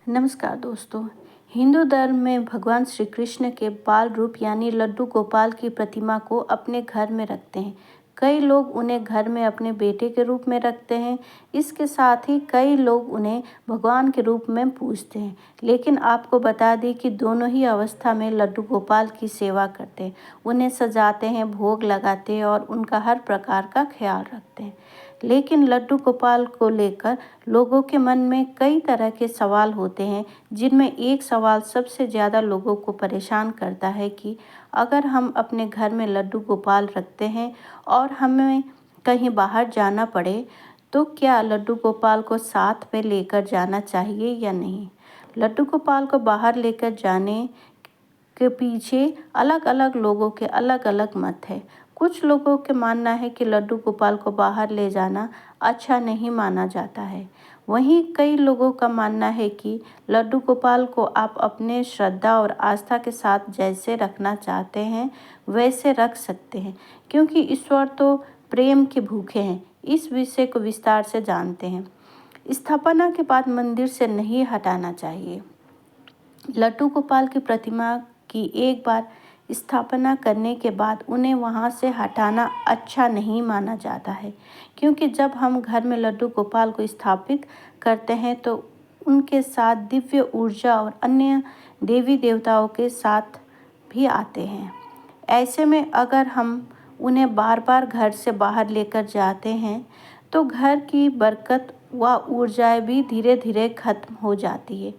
नमस्कार दोस्तों। हिंदू धर्म में भगवान श्री कृष्ण के बाल रूप यानी लड्डू गोपाल की प्रतिमा को अपने घर में रखते हैं। कई लोग उन्हें घर में अपने बेटे के रूप में रखते हैं। इसके साथ ही कई लोग उन्हें भगवान के रूप में पूजते हैं। लेकिन आपको बता दें कि दोनों ही अवस्था में लड्डू गोपाल की सेवा करते हैं, उन्हें सजाते हैं, भोग लगाते हैं और उनका हर प्रकार का ख्याल रखते हैं। लेकिन लड्डू गोपाल को लेकर लोगों के मन में कई तरह के सवाल होते हैं, जिनमें एक सवाल सबसे ज़्यादा लोगों को परेशान करता है कि अगर हम अपने घर में लड्डू गोपाल रखते हैं और हमें कहीं बाहर जाना पड़े, तो क्या लड्डू गोपाल को साथ में लेकर जाना चाहिए या नहीं। लड्डू गोपाल को बाहर लेकर जाने के पीछे अलग अलग लोगों के अलग अलग मत है। कुछ लोगों के मानना है कि लड्डू गोपाल को बाहर ले जाना अच्छा नहीं माना जाता है। वहीं कई लोगों का मानना है कि लड्डू गोपाल को आप अपने श्रद्धा और आस्था के साथ जैसे रखना चाहते हैं वैसे रख सकते हैं, क्योंकि ईश्वर तो प्रेम के भूखे हैं। इस विषय को विस्तार से जानते हैं। स्थापना के बाद मंदिर से नहीं हटाना चाहिए। लड्डू गोपाल की प्रतिमा की एक बार स्थापना करने के बाद उन्हें वहां से हटाना अच्छा नहीं माना जाता है, क्योंकि जब हम घर में लड्डू गोपाल को स्थापित करते हैं तो उनके साथ दिव्य ऊर्जा और अन्य देवी देवताओं के साथ भी आते हैं। ऐसे में अगर हम उन्हें बार बार घर से बाहर लेकर जाते हैं तो घर की बरकत व ऊर्जाएं भी धीरे धीरे खत्म हो जाती है।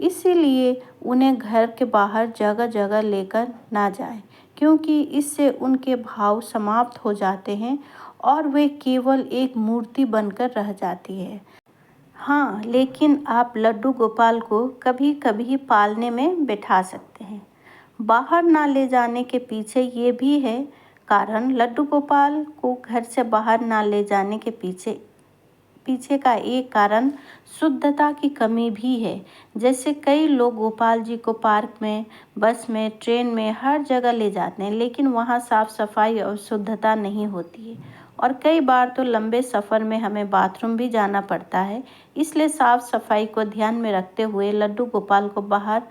इसीलिए उन्हें घर के बाहर जगह जगह लेकर ना जाएं, क्योंकि इससे उनके भाव समाप्त हो जाते हैं और वे केवल एक मूर्ति बनकर रह जाती है। हाँ, लेकिन आप लड्डू गोपाल को कभी कभी पालने में बैठा सकते हैं। बाहर ना ले जाने के पीछे ये भी है कारण। लड्डू गोपाल को घर से बाहर ना ले जाने के पीछे का एक कारण शुद्धता की कमी भी है। जैसे कई लोग गोपाल जी को पार्क में, बस में, ट्रेन में, हर जगह ले जाते हैं, लेकिन वहाँ साफ सफाई और शुद्धता नहीं होती है। और कई बार तो लंबे सफ़र में हमें बाथरूम भी जाना पड़ता है। इसलिए साफ सफाई को ध्यान में रखते हुए लड्डू गोपाल को बाहर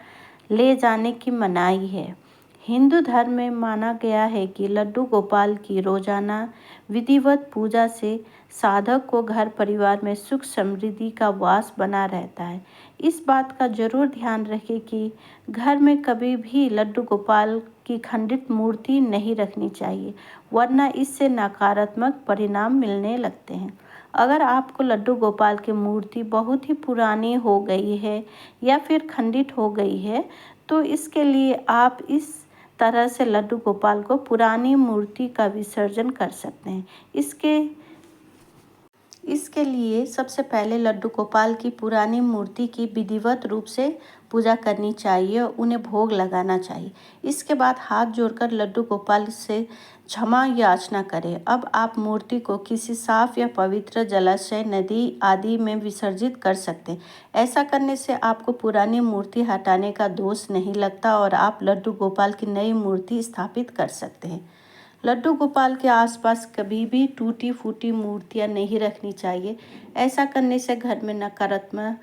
ले जाने की मनाही है। हिंदू धर्म में माना गया है कि लड्डू गोपाल की रोजाना विधिवत पूजा से साधक को घर परिवार में सुख समृद्धि का वास बना रहता है। इस बात का जरूर ध्यान रखें कि घर में कभी भी लड्डू गोपाल की खंडित मूर्ति नहीं रखनी चाहिए, वरना इससे नकारात्मक परिणाम मिलने लगते हैं। अगर आपको लड्डू गोपाल की मूर्ति बहुत ही पुरानी हो गई है या फिर खंडित हो गई है, तो इसके लिए आप इस तरह से लड्डू गोपाल को पुरानी मूर्ति का विसर्जन कर सकते हैं। इसके लिए सबसे पहले लड्डू गोपाल की पुरानी मूर्ति की विधिवत रूप से पूजा करनी चाहिए और उन्हें भोग लगाना चाहिए। इसके बाद हाथ जोड़कर लड्डू गोपाल से क्षमा याचना करें। अब आप मूर्ति को किसी साफ या पवित्र जलाशय, नदी आदि में विसर्जित कर सकते हैं। ऐसा करने से आपको पुरानी मूर्ति हटाने का दोष नहीं लगता और आप लड्डू गोपाल की नई मूर्ति स्थापित कर सकते हैं। लड्डू गोपाल के आसपास कभी भी टूटी फूटी मूर्तियां नहीं रखनी चाहिए। ऐसा करने से घर में नकारात्मक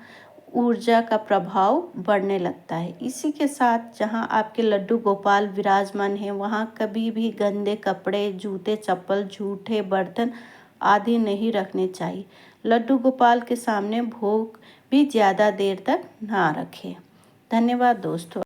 ऊर्जा का प्रभाव बढ़ने लगता है। इसी के साथ जहां आपके लड्डू गोपाल विराजमान हैं, वहां कभी भी गंदे कपड़े, जूते, चप्पल, झूठे बर्तन आदि नहीं रखने चाहिए। लड्डू गोपाल के सामने भोग भी ज़्यादा देर तक ना रखें। धन्यवाद दोस्तों।